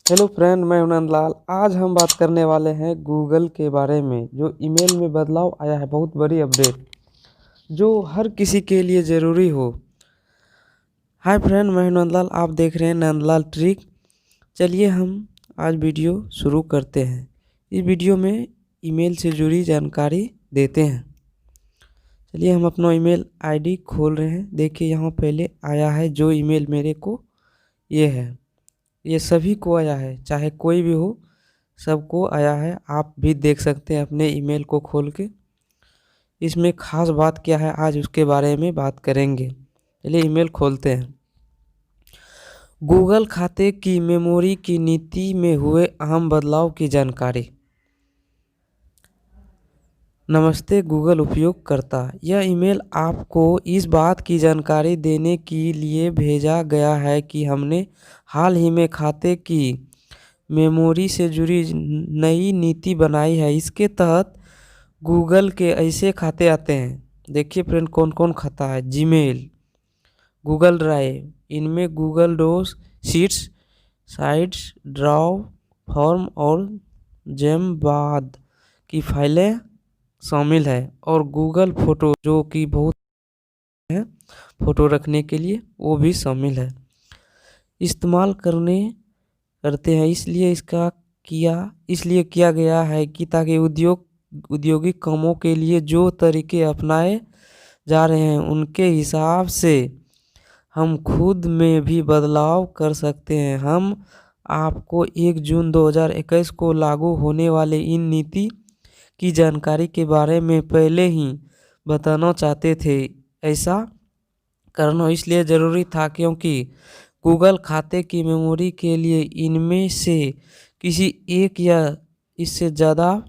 Hello friend, मैं हूं नंदलाल। आज हम बात करने वाले हैं गूगल के बारे में। जो ईमेल में बदलाव आया है, बहुत बड़ी अपडेट जो हर किसी के लिए ज़रूरी हो। हाय फ्रेंड, मैं हूं नंदलाल, आप देख रहे हैं नंदलाल ट्रिक। चलिए हम आज वीडियो शुरू करते हैं। इस वीडियो में ईमेल से जुड़ी जानकारी देते हैं। चलिए हम अपना ईमेल आईडी खोल रहे हैं। देखिए यहाँ पहले आया है जो ईमेल मेरे को, ये है। ये सभी को आया है, चाहे कोई भी हो, सबको आया है। आप भी देख सकते हैं अपने ईमेल को खोल के। इसमें खास बात क्या है, आज उसके बारे में बात करेंगे। चलिए ईमेल खोलते हैं। गूगल खाते की मेमोरी की नीति में हुए अहम बदलाव की जानकारी। नमस्ते गूगल उपयोगकर्ता, यह ईमेल आपको इस बात की जानकारी देने के लिए भेजा गया है कि हमने हाल ही में खाते की मेमोरी से जुड़ी नई नीति बनाई है। इसके तहत गूगल के ऐसे खाते आते हैं। देखिए फ्रेंड, कौन कौन खाता है। जीमेल, गूगल ड्राइव, इनमें गूगल डोस, शीट्स, साइट्स, ड्राव, फॉर्म और जेमबाद की फाइलें शामिल है। और गूगल फोटो, जो कि बहुत है फोटो रखने के लिए, वो भी शामिल है। इस्तेमाल करते हैं, इसलिए किया गया है कि ताकि औद्योगिक कामों के लिए जो तरीके अपनाए जा रहे हैं उनके हिसाब से हम खुद में भी बदलाव कर सकते हैं। हम आपको 1 जून 2021 को लागू होने वाले इन नीति की जानकारी के बारे में पहले ही बताना चाहते थे। ऐसा करना इसलिए ज़रूरी था क्योंकि गूगल खाते की मेमोरी के लिए इनमें से किसी एक या इससे ज़्यादा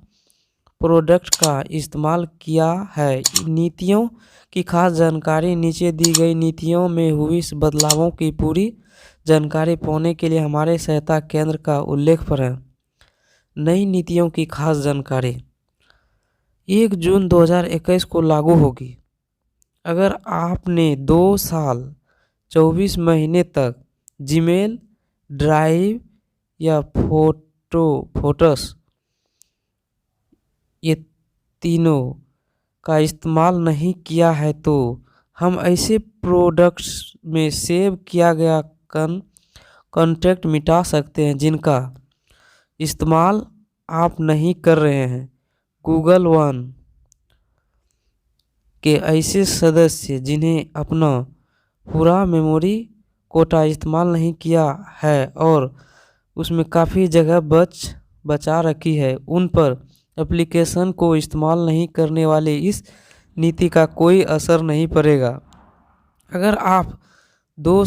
प्रोडक्ट का इस्तेमाल किया है। नीतियों की खास जानकारी। नीचे दी गई नीतियों में हुई बदलावों की पूरी जानकारी पाने के लिए हमारे सहायता केंद्र का उल्लेख करें। नई नीतियों की खास जानकारी 1 जून 2021 को लागू होगी। अगर आपने 2 साल 24 महीने तक जीमेल, ड्राइव या फोटोस, ये तीनों का इस्तेमाल नहीं किया है तो हम ऐसे प्रोडक्ट्स में सेव किया गया कॉन्टैक्ट मिटा सकते हैं जिनका इस्तेमाल आप नहीं कर रहे हैं। गूगल वन के ऐसे सदस्य जिन्हें अपना पूरा मेमोरी कोटा इस्तेमाल नहीं किया है और उसमें काफ़ी जगह बचा रखी है, उन पर एप्लीकेशन को इस्तेमाल नहीं करने वाले इस नीति का कोई असर नहीं पड़ेगा। अगर आप 2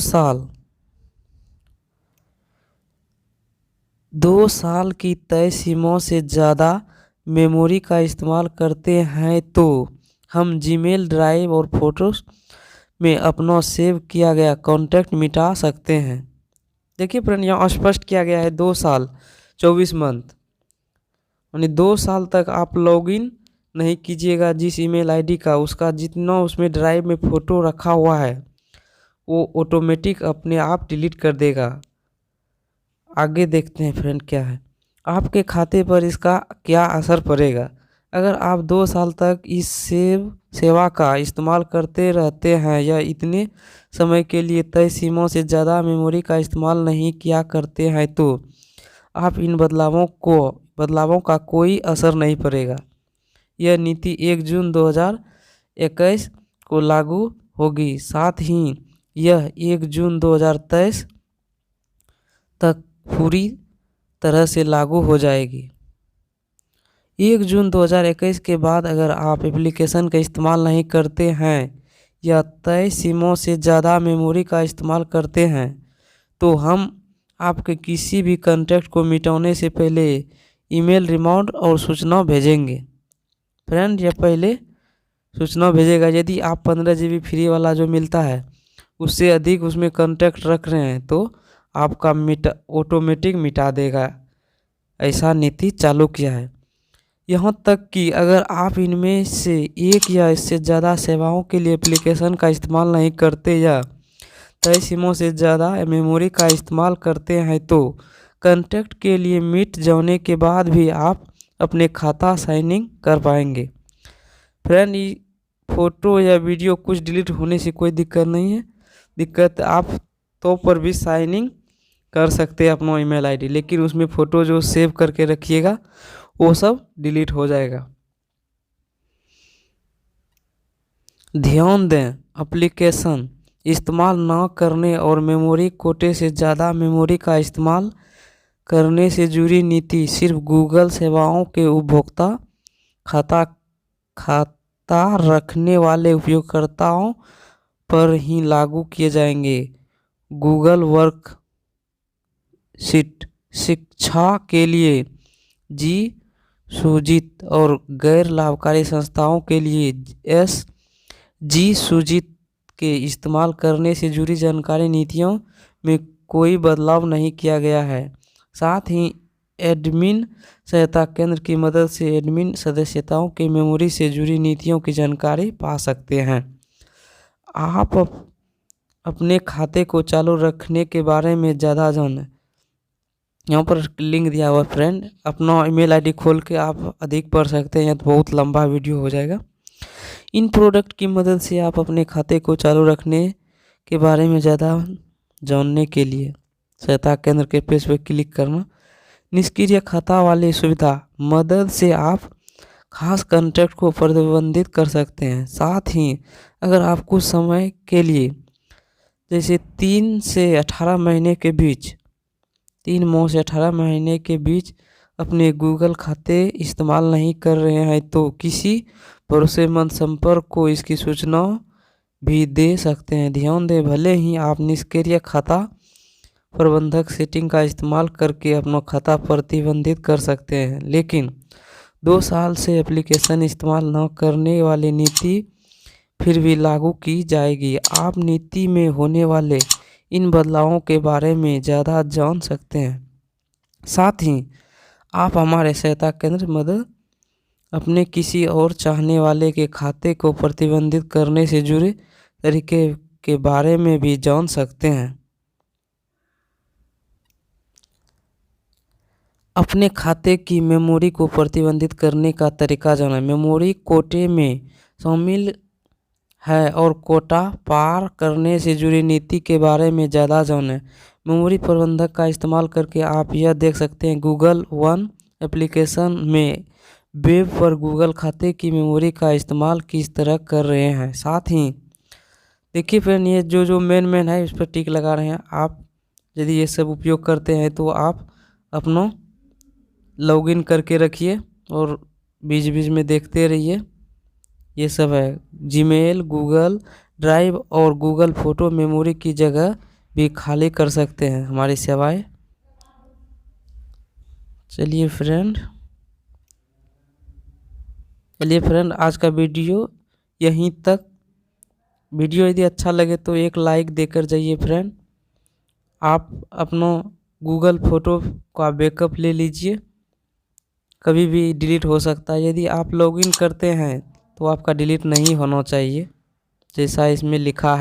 साल की तय सीमा से ज़्यादा मेमोरी का इस्तेमाल करते हैं तो हम जीमेल, ड्राइव और फोटोस में अपना सेव किया गया कॉन्टैक्ट मिटा सकते हैं। देखिए फ्रेंड, यहाँ स्पष्ट किया गया है 2 साल 24 मंथ, यानी 2 साल तक आप लॉगिन नहीं कीजिएगा जिस ईमेल आईडी का, उसका जितना उसमें ड्राइव में फ़ोटो रखा हुआ है वो ऑटोमेटिक अपने आप डिलीट कर देगा। आगे देखते हैं फ्रेंड क्या है। आपके खाते पर इसका क्या असर पड़ेगा। अगर आप 2 साल तक इस सेवा का इस्तेमाल करते रहते हैं या इतने समय के लिए तय सीमा से ज़्यादा मेमोरी का इस्तेमाल नहीं किया करते हैं तो आप इन बदलावों का कोई असर नहीं पड़ेगा। यह नीति 1 जून 2021 को लागू होगी। साथ ही यह 1 जून 2023 तक पूरी तरह से लागू हो जाएगी। 1 जून 2021 के बाद अगर आप एप्लीकेशन का इस्तेमाल नहीं करते हैं या तय सीमा से ज़्यादा मेमोरी का इस्तेमाल करते हैं तो हम आपके किसी भी कॉन्टैक्ट को मिटाने से पहले ईमेल रिमाइंड और सूचना भेजेंगे। फ्रेंड, यह पहले सूचना भेजेगा। यदि आप 15 GB फ्री वाला जो मिलता है उससे अधिक उसमें कॉन्टैक्ट रख रहे हैं तो आपका ऑटोमेटिक मिटा देगा। ऐसा नीति चालू किया है। यहाँ तक कि अगर आप इनमें से एक या इससे ज़्यादा सेवाओं के लिए एप्लीकेशन का इस्तेमाल नहीं करते या तय सीमा से ज़्यादा मेमोरी का इस्तेमाल करते हैं तो कंटेक्ट के लिए मिट जाने के बाद भी आप अपने खाता साइन इन कर पाएंगे। फ्रेंड, ये फ़ोटो या वीडियो कुछ डिलीट होने से कोई दिक्कत नहीं है। दिक्कत आप तो पर भी साइन इन कर सकते हैं अपना ईमेल आईडी, लेकिन उसमें फ़ोटो जो सेव करके रखिएगा वो सब डिलीट हो जाएगा। ध्यान दें, एप्लीकेशन इस्तेमाल ना करने और मेमोरी कोटे से ज़्यादा मेमोरी का इस्तेमाल करने से जुड़ी नीति सिर्फ गूगल सेवाओं के उपभोक्ता खाता रखने वाले उपयोगकर्ताओं पर ही लागू किए जाएंगे। गूगल वर्कशीट शिक्षा के लिए जी सूजित और गैर लाभकारी संस्थाओं के लिए जी सूजित के इस्तेमाल करने से जुड़ी जानकारी नीतियों में कोई बदलाव नहीं किया गया है। साथ ही एडमिन सहायता केंद्र की मदद से एडमिन सदस्यताओं की मेमोरी से जुड़ी नीतियों की जानकारी पा सकते हैं। आप अपने खाते को चालू रखने के बारे में ज़्यादा जानें, यहाँ पर लिंक दिया हुआ फ्रेंड, अपना ईमेल आईडी खोल के आप अधिक पढ़ सकते हैं, तो बहुत लंबा वीडियो हो जाएगा। इन प्रोडक्ट की मदद से आप अपने खाते को चालू रखने के बारे में ज़्यादा जानने के लिए सहायता केंद्र के पेज पर क्लिक करना। निष्क्रिय खाता वाली सुविधा मदद से आप खास कंटेक्ट को प्रतिबंधित कर सकते हैं। साथ ही अगर आप कुछ समय के लिए जैसे 3 से 18 महीने के बीच 3 माह से 18 महीने के बीच अपने गूगल खाते इस्तेमाल नहीं कर रहे हैं तो किसी भरोसेमंद संपर्क को इसकी सूचना भी दे सकते हैं। ध्यान दें, भले ही आप निष्क्रिय खाता प्रबंधक सेटिंग का इस्तेमाल करके अपना खाता प्रतिबंधित कर सकते हैं, लेकिन 2 साल से एप्लीकेशन इस्तेमाल न करने वाली नीति फिर भी लागू की जाएगी। आप नीति में होने वाले इन बदलावों के बारे में ज़्यादा जान सकते हैं। साथ ही आप हमारे सहायता केंद्र मदद अपने किसी और चाहने वाले के खाते को प्रतिबंधित करने से जुड़े तरीके के बारे में भी जान सकते हैं। अपने खाते की मेमोरी को प्रतिबंधित करने का तरीका जाना। मेमोरी कोटे में शामिल है और कोटा पार करने से जुड़ी नीति के बारे में ज़्यादा जानें। मेमोरी प्रबंधक का इस्तेमाल करके आप यह देख सकते हैं गूगल वन एप्लीकेशन में वेब पर गूगल खाते की मेमोरी का इस्तेमाल किस तरह कर रहे हैं। साथ ही देखिए फ्रेंड, ये जो मेन है उस पर टिक लगा रहे हैं। आप यदि ये सब उपयोग करते हैं तो आप अपना लॉगिन करके रखिए और बीच बीच में देखते रहिए। ये सब है जीमेल, गूगल ड्राइव और गूगल फ़ोटो मेमोरी की जगह भी खाली कर सकते हैं हमारी सेवाएं। चलिए फ्रेंड, आज का वीडियो यहीं तक। वीडियो यदि अच्छा लगे तो एक लाइक देकर जाइए फ्रेंड। आप अपना गूगल फ़ोटो का बैकअप ले लीजिए, कभी भी डिलीट हो सकता है। यदि आप लॉगिन करते हैं तो आपका डिलीट नहीं होना चाहिए, जैसा इसमें लिखा है।